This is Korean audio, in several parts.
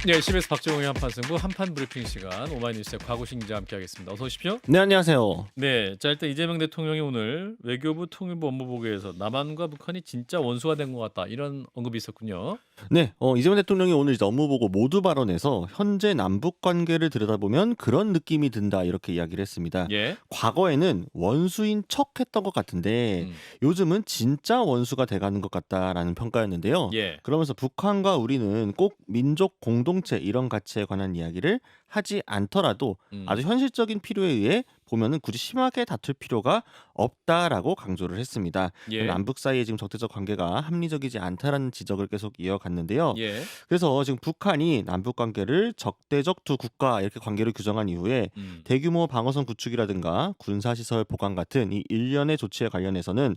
네, CBS 박정우의 한판 승부 한판 브리핑 시간 오마이뉴스의 곽우신 기자 함께하겠습니다. 어서 오십시오. 네, 안녕하세요. 네, 자 일단 이재명 대통령이 오늘 외교부 통일부 업무보고에서 남한과 북한이 진짜 원수가 된 것 같다 이런 언급이 있었군요. 네, 이재명 대통령이 오늘 이제 업무보고 모두 발언에서 현재 남북 관계를 들여다보면 그런 느낌이 든다 이렇게 이야기를 했습니다. 예, 과거에는 원수인 척했던 것 같은데 음, 요즘은 진짜 원수가 돼가는 것 같다라는 평가였는데요. 예, 그러면서 북한과 우리는 꼭 민족 공동체 이런 가치에 관한 이야기를 하지 않더라도 음, 아주 현실적인 필요에 의해 보면은 굳이 심하게 다툴 필요가 없다라고 강조를 했습니다. 예, 남북 사이에 지금 적대적 관계가 합리적이지 않다라는 지적을 계속 이어갔는데요. 예, 그래서 지금 북한이 남북 관계를 적대적 두 국가 이렇게 관계를 규정한 이후에 음, 대규모 방어선 구축이라든가 군사시설 보강 같은 이 일련의 조치에 관련해서는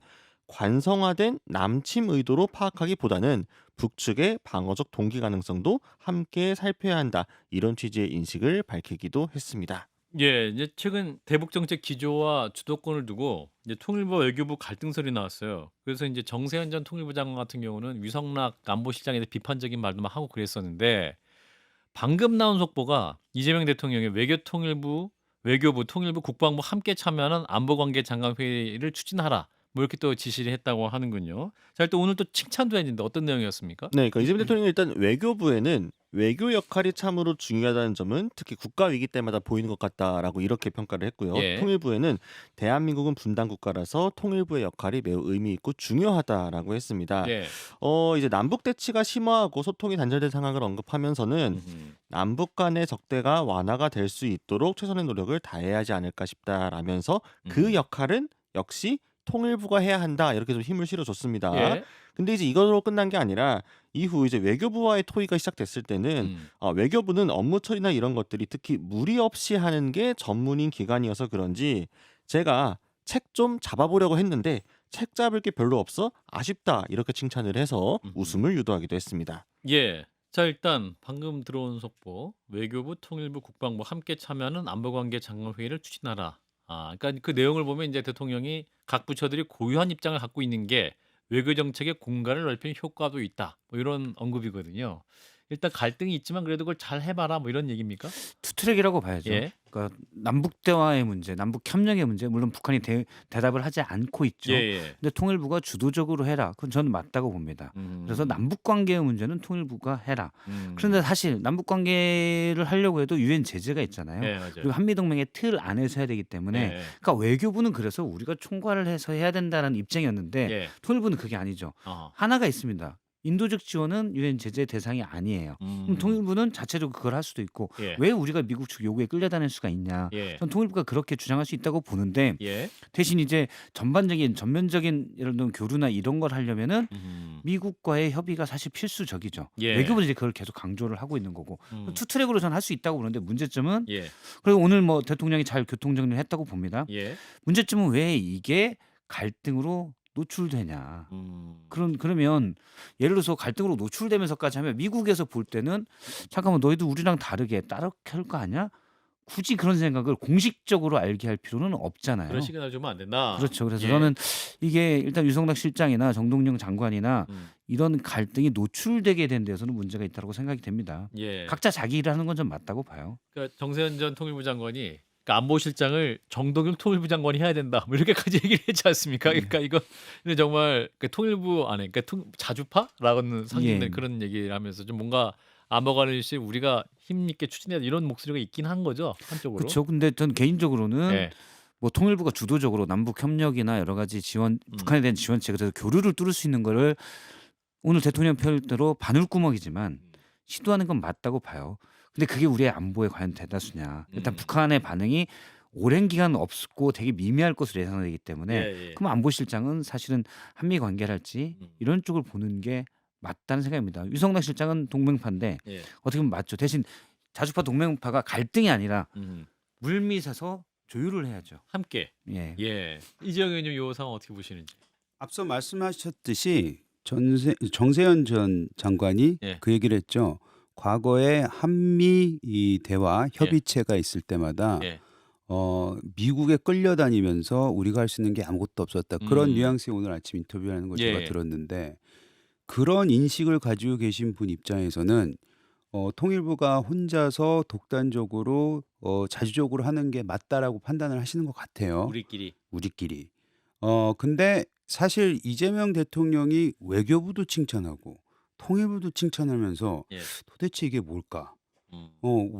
관성화된 남침 의도로 파악하기보다는 북측의 방어적 동기 가능성도 함께 살펴야 한다. 이런 취지의 인식을 밝히기도 했습니다. 예. 이제 최근 대북 정책 기조와 주도권을 두고 이제 통일부 외교부 갈등설이 나왔어요. 그래서 이제 정세현 전 통일부 장관 같은 경우는 위성락 안보실장에 대해 비판적인 말도 막 하고 그랬었는데 방금 나온 속보가 이재명 대통령이 외교부, 통일부, 국방부 함께 참여하는 안보관계 장관 회의를 추진하라. 뭐 이렇게 또 지시를 했다고 하는군요. 자, 또 오늘 또 칭찬도 했는데 어떤 내용이었습니까? 네, 그러니까 이재명 대통령이 일단 외교부에는 외교 역할이 참으로 중요하다는 점은 특히 국가 위기 때마다 보이는 것 같다라고 이렇게 평가를 했고요. 예. 통일부에는 대한민국은 분단 국가라서 통일부의 역할이 매우 의미 있고 중요하다라고 했습니다. 예. 이제 남북 대치가 심화하고 소통이 단절된 상황을 언급하면서는 음흠. 남북 간의 적대가 완화가 될 수 있도록 최선의 노력을 다해야 하지 않을까 싶다라면서 그 음흠. 역할은 역시 통일부가 해야 한다 이렇게 좀 힘을 실어줬습니다. 예. 근데 이제 이걸로 끝난 게 아니라 이후 이제 외교부와의 토의가 시작됐을 때는 음. 외교부는 업무 처리나 이런 것들이 특히 무리 없이 하는 게 전문인 기관이어서 그런지 제가 책 좀 잡아보려고 했는데 책 잡을 게 별로 없어 아쉽다 이렇게 칭찬을 해서 음흠. 웃음을 유도하기도 했습니다. 예. 자, 일단 방금 들어온 속보. 외교부, 통일부, 국방부 함께 참여하는 안보관계 장관 회의를 추진하라. 아, 그러니까 그 내용을 보면 이제 대통령이 각 부처들이 고유한 입장을 갖고 있는 게 외교 정책의 공간을 넓히는 효과도 있다. 뭐 이런 언급이거든요. 일단 갈등이 있지만 그래도 그걸 잘 해봐라. 뭐 이런 얘기입니까? 투트랙이라고 봐야죠. 예. 그러니까 남북 대화의 문제, 남북 협력의 문제, 물론 북한이 대답을 하지 않고 예, 있죠. 예. 근데 통일부가 주도적으로 해라. 그건 저는 맞다고 봅니다. 그래서 음, 남북 관계의 문제는 통일부가 해라. 그런데 음. 사실 남북 관계를 하려고 해도 유엔 제재가 있잖아요. 예, 맞아요. 그리고 한미 동맹의 틀 안에서 해야 되기 때문에, 예, 그러니까 외교부는 그래서 우리가 총괄을 해서 해야 된다는 입장이었는데 예. 통일부는 그게 아니죠. 어. 하나가 있습니다. 인도적 지원은 유엔 제재 대상이 아니에요. 그럼 통일부는 자체적으로 그걸 할 수도 있고, 예, 왜 우리가 미국 측 요구에 끌려다닐 수가 있냐? 예, 전 통일부가 그렇게 주장할 수 있다고 보는데, 예. 대신 이제 전면적인 예를 들면 교류나 이런 걸 하려면은 음, 미국과의 협의가 사실 필수적이죠. 예. 외교부는 이제 그걸 계속 강조를 하고 있는 거고, 음, 투트랙으로 저는 할 수 있다고 보는데, 문제점은, 예, 그리고 오늘 뭐 대통령이 잘 교통 정리를 했다고 봅니다. 예. 문제점은 왜 이게 갈등으로 노출되냐? 음. 그러면 예를 들어서 갈등으로 노출되면서까지 하면 미국에서 볼 때는 잠깐만 너희도 우리랑 다르게 따르게 할 거 아니야? 굳이 그런 생각을 공식적으로 알게 할 필요는 그런 없잖아요. 시그널 주면 안 된다. 그렇죠. 그래서 예. 저는 이게 일단 유성락 실장이나 정동영 장관이나 음. 이런 갈등이 노출되게 된 데서는 문제가 있다고 생각이 됩니다. 예. 각자 자기 일을 하는 건 좀 맞다고 봐요. 그러니까 정세현 전 통일부 장관이 그러니까 안보실장을 정동영 통일부 장관이 해야 된다. 뭐 이렇게까지 얘기를 했지 않습니까? 그러니까 이거 근데 정말 그 통일부 안에 그러니까 자주파라고는 상징된 예. 그런 얘기를 하면서 좀 뭔가 안보관리시 우리가 힘 있게 추진해야 돼 이런 목소리가 있긴 한 거죠 한쪽으로. 그렇죠. 근데 전 개인적으로는 예. 뭐 통일부가 주도적으로 남북 협력이나 여러 가지 지원, 음. 북한에 대한 지원책, 그래서 교류를 뚫을 수 있는 거를 오늘 대통령 표현대로 바늘구멍이지만 음. 시도하는 건 맞다고 봐요. 근데 그게 우리의 안보에 과연 대다수냐? 일단 북한의 반응이 오랜 기간 없고 되게 미미할 것으로 예상되기 때문에, 예, 예. 그럼 안보실장은 사실은 한미 관계랄지 음. 이런 쪽을 보는 게 맞다는 생각입니다. 유성락 실장은 동맹파인데 예. 어떻게 보면 맞죠. 대신 자주파 동맹파가 갈등이 아니라 음. 물밑에서 조율을 해야죠. 함께. 예. 예. 이재영 의원님 요 상황 어떻게 보시는지. 앞서 말씀하셨듯이 정세현 전 장관이 예. 그 얘기를 했죠. 과거에 한미 이 대화 협의체가 있을 때마다 예. 미국에 끌려다니면서 우리가 할 수 있는 게 아무것도 없었다. 그런 음. 뉘앙스의 오늘 아침 인터뷰하는 걸 예. 제가 들었는데, 그런 인식을 가지고 계신 분 입장에서는 통일부가 혼자서 독단적으로 자주적으로 하는 게 맞다라고 판단을 하시는 것 같아요. 우리끼리. 우리끼리. 근데 사실 이재명 대통령이 외교부도 칭찬하고 통일부도 칭찬하면서 예. 도대체 이게 뭘까? 음.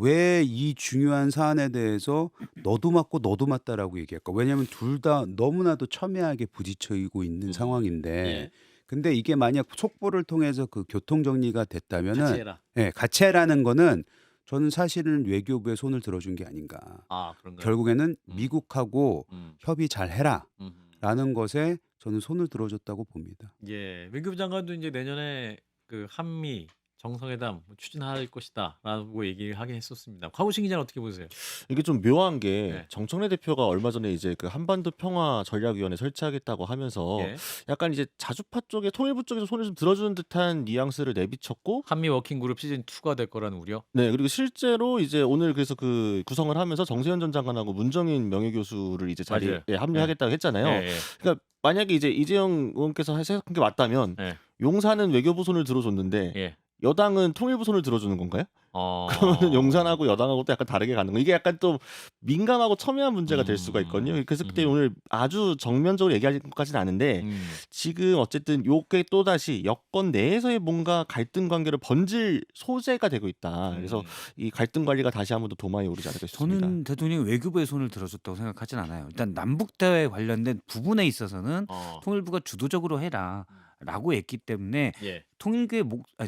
왜 이 중요한 사안에 대해서 너도 맞고 너도 맞다라고 얘기할까? 왜냐하면 둘 다 너무나도 첨예하게 부딪혀이고 있는 상황인데, 예. 근데 이게 만약 속보를 통해서 그 교통 정리가 같이 됐다면은, 해라. 예, 같이 해라는 거는 저는 사실은 외교부의 손을 들어준 게 아닌가. 아, 그런가요? 결국에는 음. 미국하고 음. 협의 잘 해라라는 음. 것에 저는 손을 들어줬다고 봅니다. 예. 외교부 장관도 이제 내년에 그 한미 정상회담 추진할 것이다라고 얘기를 하긴 했었습니다. 곽우신 기자는 어떻게 보세요? 이게 좀 묘한 게 네. 정청래 대표가 얼마 전에 이제 그 한반도 평화 전략위원회 설치하겠다고 하면서 예. 약간 이제 자주파 쪽에 통일부 쪽에서 손을 좀 들어주는 듯한 뉘앙스를 내비쳤고, 한미 워킹 그룹 시즌 2가 될 거라는 우려. 네, 그리고 실제로 이제 오늘 그래서 그 구성을 하면서 정세현 전 장관하고 문정인 명예교수를 이제 자리에 맞아요. 합류하겠다고 했잖아요. 예. 그러니까 만약에 이제 이재용 의원께서 해석한 게 맞다면 예. 용산은 외교부 손을 들어줬는데 예. 여당은 통일부 손을 들어주는 건가요? 어. 그러면 용산하고 여당하고 또 약간 다르게 가는 거. 이게 약간 또 민감하고 첨예한 문제가 될 수가 있거든요. 그래서 그때 오늘 아주 정면적으로 얘기할 것까지는 않은데 지금 어쨌든 요게 또 다시 여권 내에서의 뭔가 갈등 관계를 번질 소재가 되고 있다. 그래서 이 갈등 관리가 다시 한번 더 도마에 오르지 않을까 싶습니다. 저는 대통령이 외교부의 손을 들어줬다고 생각하진 않아요. 일단 남북 대화에 관련된 부분에 있어서는 통일부가 주도적으로 해라라고 했기 때문에 예. 통일교의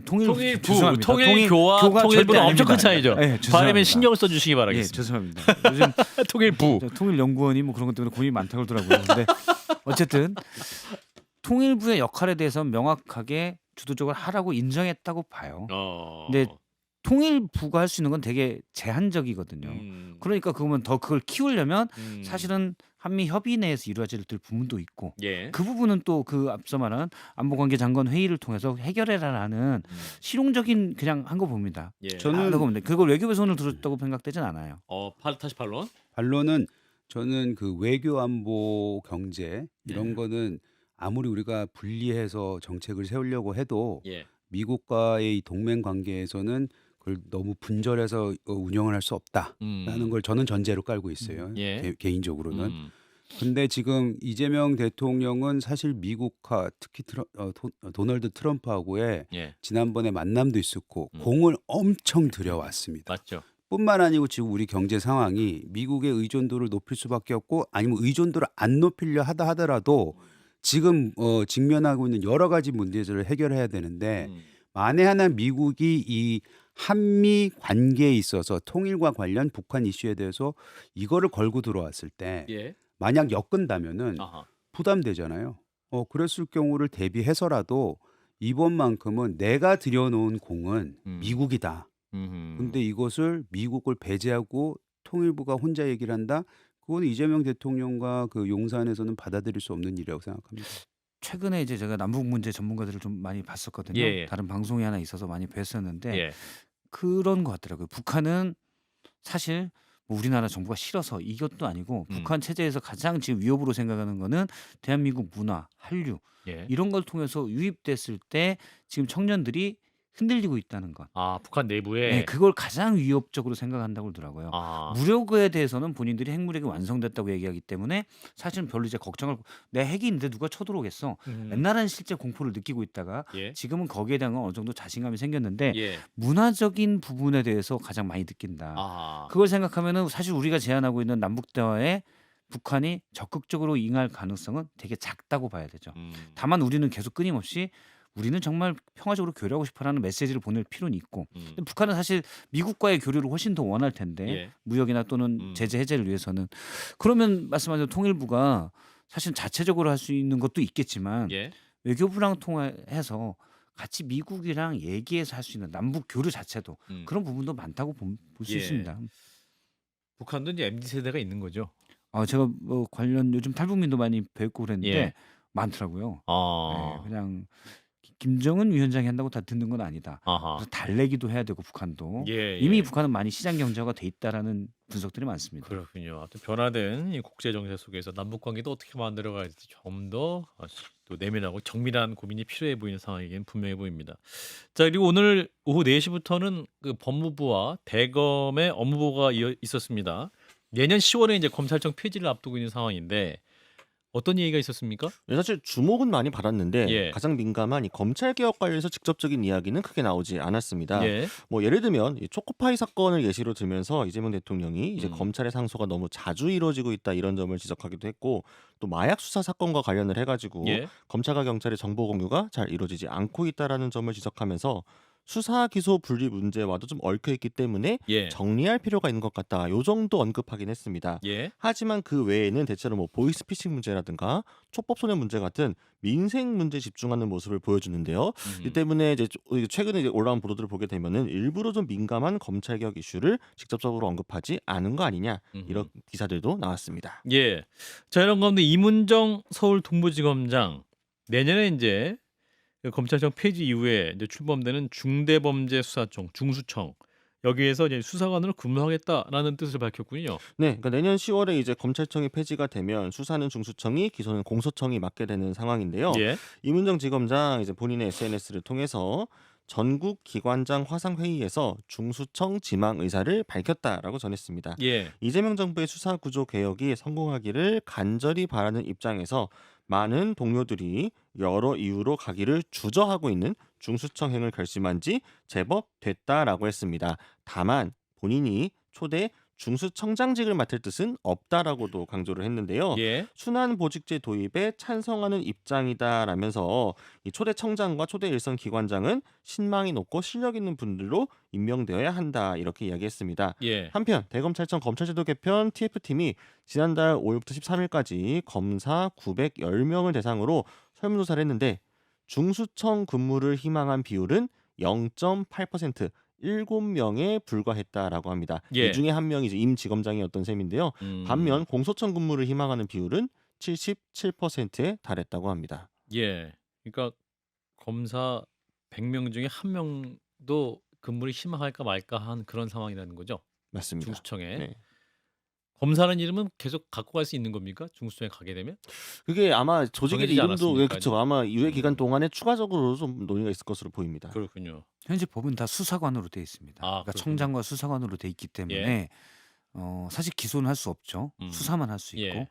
통일부, 죄송합니다. 통일교와 교가 통일부는 절대 엄청 큰 아닙니다. 차이죠. 예, 발음에 죄송합니다. 신경을 써주시기 예, 바라겠습니다. 죄송합니다. 요즘 통일부. 통일연구원이 뭐 그런 것 때문에 고민이 많다고 그러더라고요. 근데 어쨌든 통일부의 역할에 대해서 명확하게 주도적으로 하라고 인정했다고 봐요. 근데 통일부가 할 수 있는 건 되게 제한적이거든요. 그러니까 그러면 더 그걸 키우려면 사실은 한미 협의 내에서 이루어질 부분도 있고 예. 그 부분은 또 그 앞서 말한 안보관계 장관 회의를 통해서 해결해라라는 실용적인 그냥 한 거 봅니다. 예. 저는 그걸 외교부의 손을 들었다고 생각되진 않아요. 다시 반론. 반론은 저는 그 외교 안보 경제 이런 거는 아무리 우리가 분리해서 정책을 세우려고 해도 예. 미국과의 이 동맹 관계에서는 그걸 너무 분절해서 운영을 할 수 없다라는 걸 저는 전제로 깔고 있어요. 예. 개인적으로는. 근데 지금 이재명 대통령은 사실 미국과 특히 도널드 트럼프하고의 예. 지난번에 만남도 있었고 공을 엄청 들여왔습니다. 맞죠. 뿐만 아니고 지금 우리 경제 상황이 미국의 의존도를 높일 수밖에 없고 아니면 의존도를 안 높이려 하더라도 지금 직면하고 있는 여러 가지 문제들을 해결해야 되는데 만에 하나 미국이 이 한미 관계에 있어서 통일과 관련 북한 이슈에 대해서 이거를 걸고 들어왔을 때 예. 만약 엮은다면은 아하. 부담되잖아요. 그랬을 경우를 대비해서라도 이번만큼은 내가 들여놓은 공은 미국이다. 근데 이것을 미국을 배제하고 통일부가 혼자 얘기를 한다. 그건 이재명 대통령과 그 용산에서는 받아들일 수 없는 일이라고 생각합니다. 최근에 이제 제가 남북 문제 전문가들을 좀 많이 봤었거든요. 예. 다른 방송이 하나 있어서 많이 뵀었는데 예. 그런 것 같더라고요. 북한은 사실 뭐 우리나라 정부가 싫어서 이것도 아니고 북한 체제에서 가장 지금 위협으로 생각하는 거는 대한민국 문화, 한류 예. 이런 걸 통해서 유입됐을 때 지금 청년들이 흔들리고 있다는 것. 북한 내부에. 네, 그걸 가장 위협적으로 생각한다고 그러더라고요. 무력에 대해서는 본인들이 핵무력이 완성됐다고 얘기하기 때문에 사실은 별로 이제 걱정을 내 핵이 있는데 누가 쳐들어오겠어. 옛날에는 실제 공포를 느끼고 있다가 예. 지금은 거기에 대한 어느 정도 자신감이 생겼는데 예. 문화적인 부분에 대해서 가장 많이 느낀다. 그걸 생각하면은 사실 우리가 제안하고 있는 남북 대화에 북한이 적극적으로 응할 가능성은 되게 작다고 봐야 되죠. 다만 우리는 계속 끊임없이 우리는 정말 평화적으로 교류하고 싶어라는 메시지를 보낼 필요는 있고 근데 북한은 사실 미국과의 교류를 훨씬 더 원할 텐데 예. 무역이나 또는 제재 해제를 위해서는 그러면 말씀하신 통일부가 사실 자체적으로 할 수 있는 것도 있겠지만 예. 외교부랑 통해서 같이 미국이랑 얘기해서 할 수 있는 남북 교류 자체도 그런 부분도 많다고 볼 수 예. 있습니다. 북한도 이제 MZ 세대가 있는 거죠. 제가 뭐 관련 요즘 탈북민도 많이 뵙고 그랬는데 예. 많더라고요. 네, 그냥 김정은 위원장이 한다고 다 듣는 건 아니다. 아하. 그래서 달래기도 해야 되고 북한도 예, 이미 예. 북한은 많이 시장 경제화가 돼 있다라는 분석들이 많습니다. 그렇군요. 아무튼 변화된 이 국제 정세 속에서 남북 관계도 어떻게 만들어가야 될지 좀 더 또 내면하고 정밀한 고민이 필요해 보이는 상황이긴 분명해 보입니다. 자, 그리고 오늘 오후 4시부터는 그 법무부와 대검의 업무보고가 있었습니다. 내년 10월에 이제 검찰청 폐지를 앞두고 있는 상황인데 어떤 얘기가 있었습니까? 사실 주목은 많이 받았는데 예. 가장 민감한 이 검찰 개혁 관련해서 직접적인 이야기는 크게 나오지 않았습니다. 예. 뭐 예를 들면 이 초코파이 사건을 예시로 들면서 이재명 대통령이 이제 음. 검찰의 상소가 너무 자주 이루어지고 있다 이런 점을 지적하기도 했고 또 마약 수사 사건과 관련을 해가지고 예. 검찰과 경찰의 정보 공유가 잘 이루어지지 않고 있다라는 점을 지적하면서 수사 기소 분리 문제와도 좀 얽혀 있기 때문에 예. 정리할 필요가 있는 것 같다. 요 정도 언급하긴 했습니다. 예. 하지만 그 외에는 대체로 뭐 보이스피싱 문제라든가 촉법소년 문제 같은 민생 문제 집중하는 모습을 보여주는데요. 이 때문에 이제 최근에 이제 올라온 보도들을 보게 되면은 일부러 좀 민감한 검찰개혁 이슈를 직접적으로 언급하지 않은 거 아니냐 이런 기사들도 나왔습니다. 예. 자, 이런 가운데 이문정 서울 동부지검장 내년에 이제 그 검찰청 폐지 이후에 이제 출범되는 중대범죄수사청 중수청 여기에서 이제 수사관으로 근무하겠다라는 뜻을 밝혔군요. 네, 그러니까 내년 10월에 이제 검찰청이 폐지가 되면 수사는 중수청이, 기소는 공소청이 맡게 되는 상황인데요. 예. 이문정 지검장 이제 본인의 SNS를 통해서 전국 기관장 화상 회의에서 중수청 지망 의사를 밝혔다라고 전했습니다. 예. 이재명 정부의 수사 구조 개혁이 성공하기를 간절히 바라는 입장에서 많은 동료들이 여러 이유로 가기를 주저하고 있는 중수청행을 결심한 지 제법 됐다라고 했습니다. 다만 본인이 초대 중수청장직을 맡을 뜻은 없다라고도 강조를 했는데요. 예. 순환 보직제 도입에 찬성하는 입장이다라면서 이 초대 청장과 초대 일선 기관장은 신망이 높고 실력 있는 분들로 임명되어야 한다 이렇게 이야기했습니다. 예. 한편 대검찰청 검찰제도 개편 TF팀이 지난달 5일부터 13일까지 검사 910명을 대상으로 설문조사를 했는데 중수청 근무를 희망한 비율은 0.8%, 7명에 불과했다라고 합니다. 예. 이 중에 한 명이 이제 임 지검장이었던 셈인데요. 반면 공소청 근무를 희망하는 비율은 77%에 달했다고 합니다. 예. 그러니까 검사 100명 중에 한 명도 근무를 희망할까 말까 한 그런 상황이라는 거죠. 맞습니다. 중수청에. 네. 검사라는 이름은 계속 갖고 갈 수 있는 겁니까? 중수청에 가게 되면? 그게 아마 조직의 정해지지 이름도 않았으니까요. 그렇죠. 아마 유예 기간 동안에 추가적으로 좀 논의가 있을 것으로 보입니다. 그렇군요. 현재 법은 다 수사관으로 돼 있습니다. 아, 그러니까 그렇군요. 청장과 수사관으로 돼 있기 때문에 사실 기소는 할 수 없죠. 수사만 할 수 있고. 예.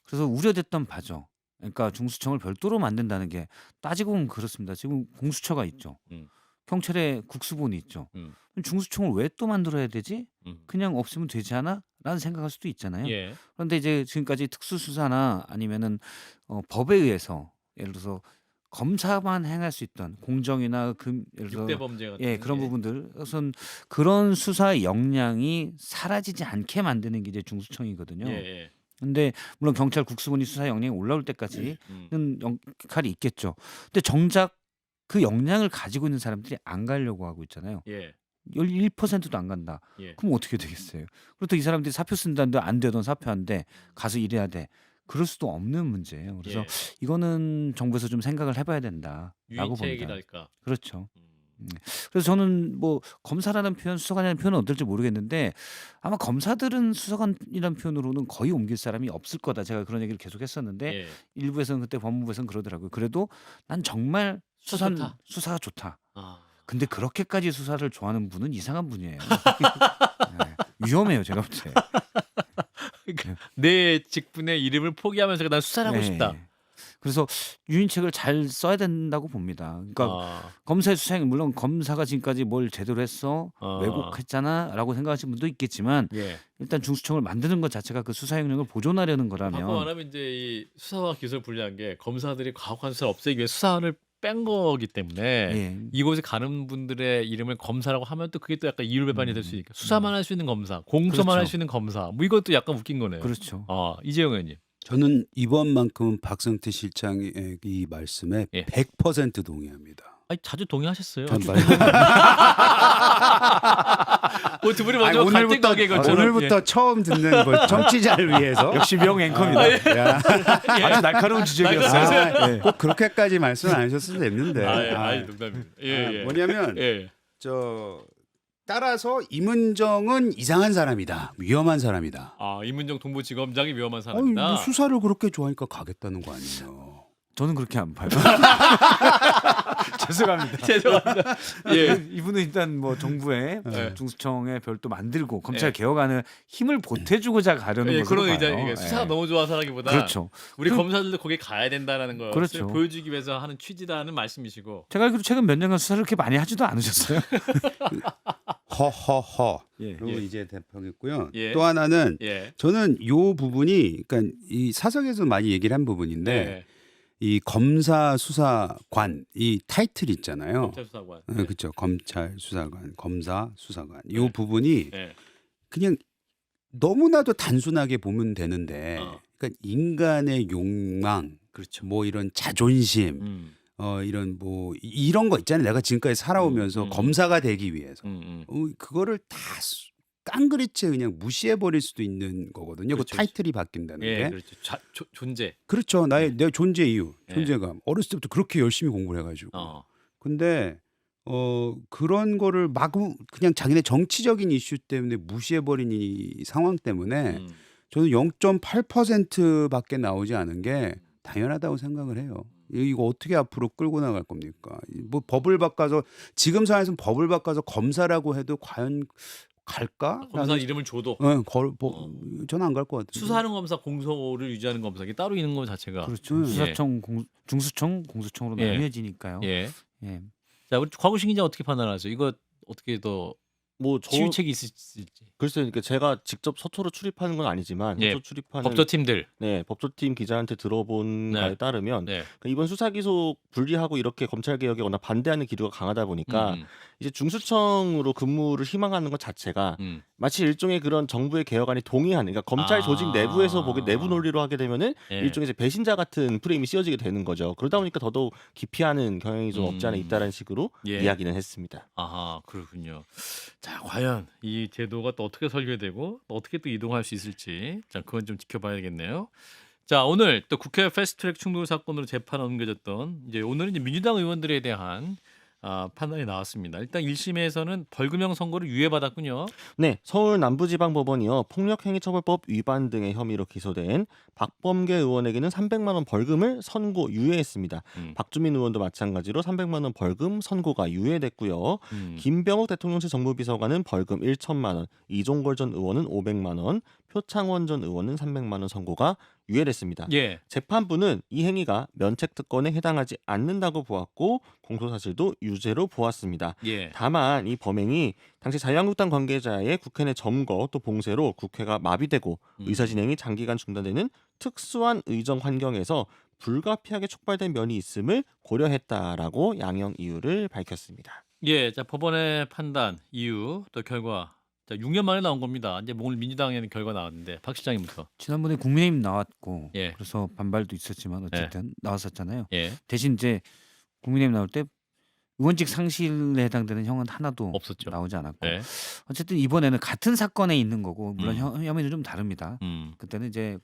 그래서 우려됐던 바죠. 그러니까 중수청을 별도로 만든다는 게 따지고 보면 그렇습니다. 지금 공수처가 있죠. 경찰에 국수본이 있죠. 그럼 중수청을 왜 또 만들어야 되지? 그냥 없으면 되지 않아? 라는 생각할 수도 있잖아요. 예. 그런데 이제 지금까지 특수수사나 아니면은 법에 의해서 예를 들어서 검사만 행할 수 있던 공정이나 예를 들어서 6대 범죄 같은 예, 그런 예. 부분들 우선 그런 수사 역량이 사라지지 않게 만드는 게 이제 중수청이거든요. 예. 예. 근데 물론 경찰 국수본이 수사 역량이 올라올 때까지는 역할이 있겠죠. 근데 정작 그 역량을 가지고 있는 사람들이 안 가려고 하고 있잖아요. 예. 1%도 안 간다. 예. 그럼 어떻게 되겠어요? 그렇다고 이 사람들이 사표 쓴다는데 안 되던 사표한데 가서 일해야 돼. 그럴 수도 없는 문제예요. 그래서 예. 이거는 정부에서 좀 생각을 해봐야 된다라고 봅니다. 유인책이랄까. 그렇죠. 그래서 저는 뭐 검사라는 표현, 수사관이라는 표현은 어떨지 모르겠는데 아마 검사들은 수사관이라는 표현으로는 거의 옮길 사람이 없을 거다. 제가 그런 얘기를 계속 했었는데 예. 일부에서는 그때 법무부에서는 그러더라고요. 그래도 난 정말 좋다. 수사가 좋다. 아. 근데 그렇게까지 수사를 좋아하는 분은 이상한 분이에요. 네, 위험해요, 제가 볼 때. 내 직분의 이름을 포기하면서 난 수사를 하고 네. 싶다. 그래서 유인책을 잘 써야 된다고 봅니다. 그러니까 아. 검사의 수사행 물론 검사가 지금까지 뭘 제대로 했어 왜곡했잖아라고 생각하시는 분도 있겠지만 예. 일단 중수청을 만드는 것 자체가 그 수사 역량을 보존하려는 바꿔 거라면 말하면 이제 이 수사와 기소를 분리한 게 검사들이 과학한 수사를 없애기 위해 수사를 뺀 거기 때문에 예. 이곳에 가는 분들의 이름을 검사라고 하면 또 그게 또 약간 이율배반이 될 수 있으니까 수사만 할 수 있는 검사, 공소만 그렇죠. 할 수 있는 검사, 뭐 이것도 약간 웃긴 거네요. 그렇죠. 이재용 의원님. 저는 이번만큼은 박성태 실장의 이 말씀에 예. 100% 동의합니다. 아니 자주 동의하셨어요. 전 두 분이 아니, 먼저 갈등 오늘부터 가게 것처럼. 오늘부터 처음 듣는 뭐 정치자를 위해서 역시 명 앵커입니다. 야, 아주 날카로운 지적이었어요. 아, 꼭 그렇게까지 말씀 안 하셨어도 됐는데. 농담입니다. 예. 뭐냐면 예. 따라서 임은정은 이상한 사람이다, 위험한 사람이다. 이문정 동부지검장이 위험한 아니, 사람이다. 뭐 수사를 그렇게 좋아하니까 가겠다는 거 아니에요. 저는 그렇게 안 봐요. 죄송합니다. 죄송합니다. 예. 이분은 일단 뭐 정부의 네. 중수청에 별도 만들고 검찰 예. 개혁안을 힘을 보태주고자 가려는 예, 것으로 그런 봐요. 의자 수사가 예. 너무 좋아서라기보다 그렇죠. 우리 그- 검사들도 거기 가야 된다라는 걸 그렇죠. 보여주기 위해서 하는 취지라는 말씀이시고. 제가 알기로 최근 몇 년간 수사를 그렇게 많이 하지도 않으셨어요. 허허허. 예. 그리고 이제 대표겠고요. 예. 또 하나는 예. 저는 요 부분이 그러니까 이 사석에서 많이 얘기를 한 부분인데 네. 이 검사 수사관 이 타이틀 있잖아요. 검찰 수사관. 그렇죠. 검찰 수사관, 검사 수사관. 요 네. 부분이 예. 그냥 너무나도 단순하게 보면 되는데 어. 그러니까 인간의 욕망, 그렇죠. 뭐 이런 자존심, 이런 뭐 이런 거 있잖아요. 내가 지금까지 살아오면서 검사가 되기 위해서 그거를 다 깡그리째 그냥 무시해 버릴 수도 있는 거거든요. 그렇죠, 그 타이틀이 바뀐다는 예, 게. 그렇죠. 존재. 그렇죠. 내 존재 이유, 예. 존재감. 어렸을 때부터 그렇게 열심히 공부를 해가지고. 어. 근데 그런 거를 마구 그냥 자기네 정치적인 이슈 때문에 무시해 버린 이 상황 때문에 저는 0.8%밖에 나오지 않은 게 당연하다고 생각을 해요. 이거 어떻게 앞으로 끌고 나갈 겁니까? 뭐 법을 바꿔서 지금 상황에서는 법을 바꿔서 검사라고 해도 과연 갈까? 검사 이름을 줘도 저는 안 갈 것 같아요. 수사하는 검사 공소를 유지하는 검사 이게 따로 있는 것 자체가. 그렇죠. 수사청, 중수청, 공수청으로 예. 나뉘어지니까요. 예. 예. 자, 우리 곽우식 기자 어떻게 판단하죠? 이거 어떻게 더 뭐 치유책이 있을지. 글쎄요, 그러니까 제가 직접 서초로 출입하는 건 아니지만 예. 서초 출입하는 법조팀들. 법조팀 기자한테 들어본 네. 바에 따르면 네. 그러니까 이번 수사 기소 분리하고 이렇게 검찰 개혁에 워낙 반대하는 기류가 강하다 보니까 이제 중수청으로 근무를 희망하는 것 자체가 마치 일종의 그런 정부의 개혁안이 동의하는, 그러니까 검찰 조직 내부에서 보기 내부 논리로 하게 되면은 예. 일종의 이제 배신자 같은 프레임이 씌워지게 되는 거죠. 그러다 보니까 더더욱 기피하는 경향이 좀 없지 않아 있다는 식으로 예. 이야기는 했습니다. 아하, 그렇군요. 자, 과연 이 제도가 또 어떻게 설계되고 또 어떻게 또 이동할 수 있을지, 자, 그건 좀 지켜봐야겠네요. 자, 오늘 또 국회 패스트트랙 충돌 사건으로 재판 옮겨졌던 이제 오늘은 이제 민주당 의원들에 대한 판단이 나왔습니다. 일단 1심에서는 벌금형 선고를 유예받았군요. 네, 서울 남부지방법원이요, 폭력행위처벌법 위반 등의 혐의로 기소된 박범계 의원에게는 300만 원 벌금을 선고 유예했습니다. 박주민 의원도 마찬가지로 300만 원 벌금 선고가 유예됐고요. 김병욱 대통령실 정무비서관은 벌금 1천만 원, 이종걸 전 의원은 500만 원, 표창원 전 의원은 300만 원 선고가 유예됐습니다. 예. 재판부는 이 행위가 면책특권에 해당하지 않는다고 보았고 공소사실도 유죄로 보았습니다. 예. 다만 이 범행이 당시 자유한국당 관계자의 국회 내 점거 또 봉쇄로 국회가 마비되고 의사진행이 장기간 중단되는 특수한 의정 환경에서 불가피하게 촉발된 면이 있음을 고려했다라고 양형 이유를 밝혔습니다. 예. 자, 법원의 판단, 이유, 또 결과. 자, 6년 만에 나온 겁니다. 이제 오늘 민주당에는 결과 나왔는데 박 시장님부터. 지난번에 국민의힘 나왔고 예. 그래서 반발도 있었지만 어쨌든 나왔었잖아요. 예. 대신 이제 국민의힘 나올 때 의원직 상실에 해당되는 형은 하나도 없었죠. 나오지 않았고 네. 어쨌든 이번에는 같은 사건에 있는 거고 물론 혐의는 좀 다릅니다. 그때는 이제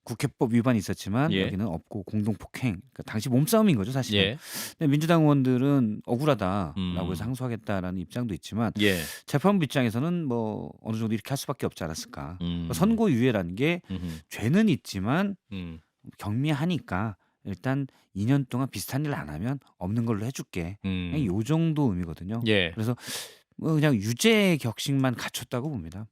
국회법 위반이 있었지만 예. 여기는 없고 공동폭행, 그러니까 당시 몸싸움인 거죠 사실은. 예. 근데 민주당 의원들은 억울하다라고 음. 해서 항소하겠다라는 입장도 있지만 예. 재판부 입장에서는 뭐 어느 정도 이렇게 할 수밖에 없지 않았을까. 음. 선고 유예라는 게 죄는 있지만 음. 경미하니까 일단 2년 동안 비슷한 일 안 하면 없는 걸로 해줄게. 그냥 요 정도 의미거든요. 예. 그래서 뭐 그냥 유죄 격식만 갖췄다고 봅니다.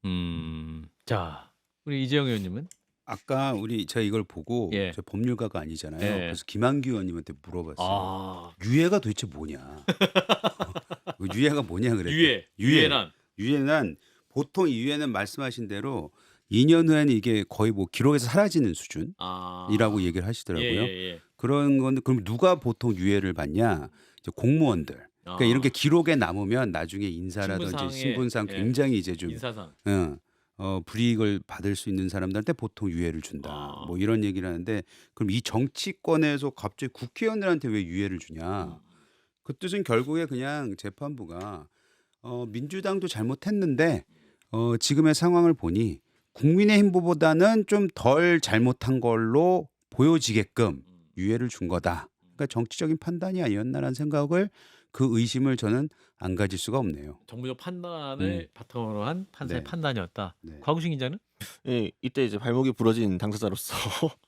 자, 우리 이재영 의원님은? 아까 제가 이걸 보고 예. 저 법률가가 아니잖아요. 예. 그래서 김한규 의원님한테 물어봤어요. 아, 유예가 도대체 뭐냐? 유예가 뭐냐 그랬더니 유예란 보통 이 유예는 말씀하신 대로 2년 후에는 이게 거의 뭐 기록에서 사라지는 수준이라고 얘기를 하시더라고요. 예. 그런 건데 그럼 누가 보통 유예를 받냐? 이제 공무원들. 그러니까 이런 게 기록에 남으면 나중에 인사라든지 신분상에, 신분상 예. 굉장히 이제 좀 인사상. 불이익을 받을 수 있는 사람들한테 보통 유예를 준다. 아. 뭐 이런 얘기를 하는데 그럼 이 정치권에서 갑자기 국회의원들한테 왜 유예를 주냐? 그 뜻은 결국에 그냥 재판부가 민주당도 잘못했는데 지금의 상황을 보니 국민의힘보다는 좀 덜 잘못한 걸로 보여지게끔 유예를 준 거다. 그러니까 정치적인 판단이 아니었나라는 생각을 그 의심을 저는 안 가질 수가 없네요. 정부적 판단을 바탕으로 한 판사의 네. 판단이었다. 네. 곽우신 기자는? 예, 이때 이제 발목이 부러진 당사자로서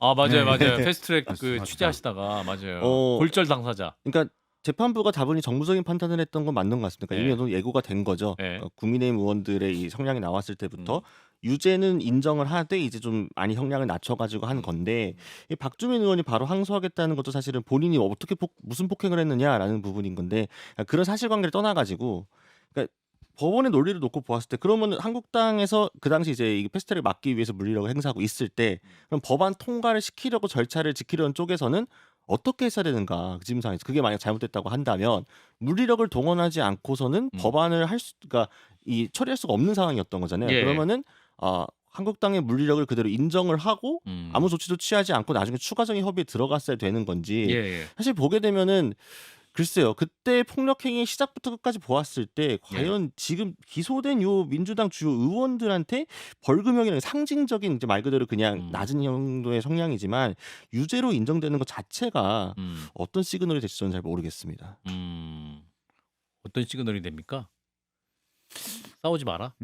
아 맞아요, 네. 맞아요. 패스트트랙 그 맞습니다. 취재하시다가 맞아요. 어, 골절 당사자. 그러니까 재판부가 다분히 정부적인 판단을 했던 건 맞는 것 같습니다. 그러니까 네. 이미 너무 예고가 된 거죠. 네. 국민의힘 의원들의 이 성향이 나왔을 때부터 유죄는 인정을 하되 이제 좀 많이 형량을 낮춰가지고 한 건데 이 박주민 의원이 바로 항소하겠다는 것도 사실은 본인이 어떻게 무슨 폭행을 했느냐라는 부분인 건데 그런 사실관계를 떠나가지고 그러니까 법원의 논리를 놓고 보았을 때 그러면 한국당에서 그 당시 이제 이 패스트트랙 막기 위해서 물리력을 행사하고 있을 때 그럼 법안 통과를 시키려고 절차를 지키려는 쪽에서는 어떻게 했어야 되는가 지금 상황에서 그게 만약 잘못됐다고 한다면 물리력을 동원하지 않고서는 법안을 그러니까 이 처리할 수가 없는 상황이었던 거잖아요. 예. 그러면은 한국당의 물리력을 그대로 인정을 하고 아무 조치도 취하지 않고 나중에 추가적인 협의에 들어갔어야 되는 건지 예, 예. 사실 보게 되면은 글쎄요. 그때 폭력행위 시작부터 끝까지 보았을 때 과연 지금 기소된 요 민주당 주요 의원들한테 벌금형이라는 상징적인 이제 말 그대로 그냥 낮은 형도의 성량이지만 유죄로 인정되는 것 자체가 어떤 시그널이 될지 저는 잘 모르겠습니다. 어떤 시그널이 됩니까? 싸우지 마라.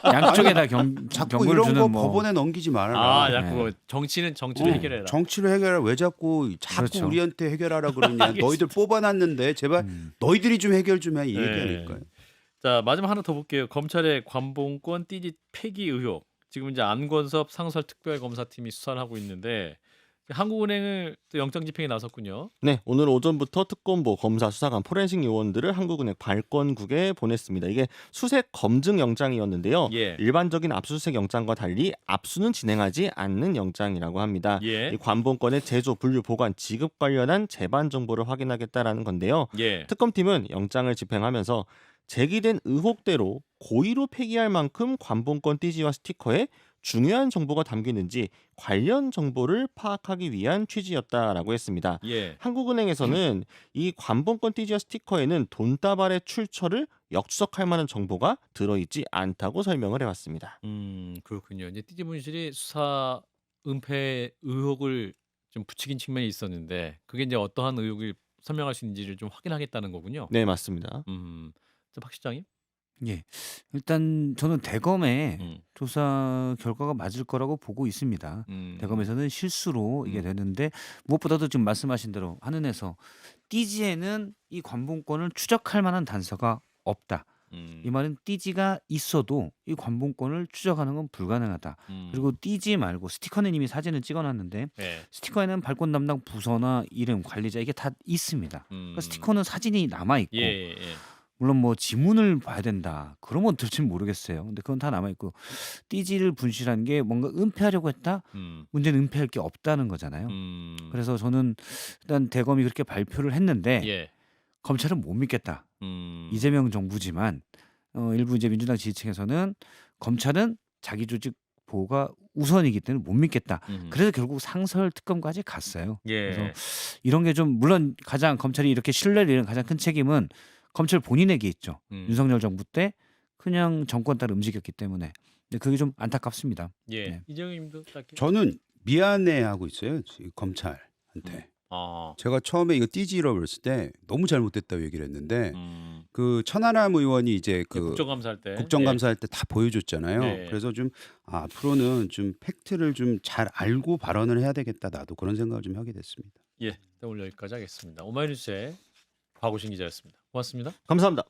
양쪽에다 자꾸 경고를 이런 주는 거 뭐 법원에 넘기지 말아라. 아, 자꾸 정치는 정치로 해결해라. 정치로 해결하라. 왜 자꾸 그렇죠. 우리한테 해결하라 그러냐. 너희들 뽑아놨는데 제발 너희들이 좀 해결 좀 해. 이 네. 얘기하니까요. 자, 마지막 하나 더 볼게요. 검찰의 관봉권 띠지 폐기 의혹. 지금 이제 안건섭 상설특별검사팀이 수사를 하고 있는데 한국은행을 또 영장 집행에 나섰군요. 네, 오늘 오전부터 특검보, 검사, 수사관, 포렌식 요원들을 한국은행 발권국에 보냈습니다. 이게 수색 검증 영장이었는데요. 예. 일반적인 압수수색 영장과 달리 압수는 진행하지 않는 영장이라고 합니다. 예. 이 관본권의 제조, 분류, 보관, 지급 관련한 재반 정보를 확인하겠다라는 건데요. 예. 특검팀은 영장을 집행하면서 제기된 의혹대로 고의로 폐기할 만큼 관본권 띠지와 스티커에 중요한 정보가 담기는지 관련 정보를 파악하기 위한 취지였다라고 했습니다. 예. 한국은행에서는 이 관본권 띠지와 스티커에는 돈다발의 출처를 역추적할 만한 정보가 들어있지 않다고 설명을 해왔습니다. 그렇군요. 이제 띠지 분실이 수사 은폐 의혹을 좀 부추긴 측면이 있었는데 그게 이제 어떠한 의혹을 설명할 수 있는지를 좀 확인하겠다는 거군요. 네, 맞습니다. 박 실장님? 예. 일단 저는 대검의 음. 조사 결과가 맞을 거라고 보고 있습니다. 대검에서는 실수로 이게 됐는데 무엇보다도 지금 말씀하신 대로 한은에서 띠지에는 이 관본권을 추적할 만한 단서가 없다. 이 말은 띠지가 있어도 이 관본권을 추적하는 건 불가능하다. 그리고 띠지 말고 스티커는 이미 사진을 찍어놨는데 네. 스티커에는 발권 담당 부서나 이름, 관리자 이게 다 있습니다. 그러니까 스티커는 사진이 남아 있고 예. 물론 뭐 지문을 봐야 된다. 그러면 될지는 모르겠어요. 근데 그건 다 남아 있고 띠지를 분실한 게 뭔가 은폐하려고 했다. 문제는 은폐할 게 없다는 거잖아요. 그래서 저는 일단 대검이 그렇게 발표를 했는데 예. 검찰은 못 믿겠다. 이재명 정부지만 일부 이제 민주당 지지층에서는 검찰은 자기 조직 보호가 우선이기 때문에 못 믿겠다. 그래서 결국 상설 특검까지 갔어요. 예. 그래서 이런 게 좀 물론 가장 검찰이 이렇게 신뢰를 잃은 가장 큰 책임은 검찰 본인에게 있죠. 윤석열 정부 때 그냥 정권 따라 움직였기 때문에. 근데 그게 좀 안타깝습니다. 예. 네. 이재명님도 짧게. 저는 미안해하고 있어요. 검찰한테. 제가 처음에 이거 띠지 잃어버렸을 때 너무 잘못됐다고 얘기를 했는데 그 천하람 의원이 이제 그 국정감사할 때. 국정감사할 때 다 보여줬잖아요. 네. 그래서 좀 앞으로는 좀 팩트를 좀 잘 알고 발언을 해야 되겠다. 나도 그런 생각을 좀 하게 됐습니다. 예. 오늘 여기까지 하겠습니다. 오마이뉴스의 곽우신 기자였습니다. 고맙습니다. 감사합니다.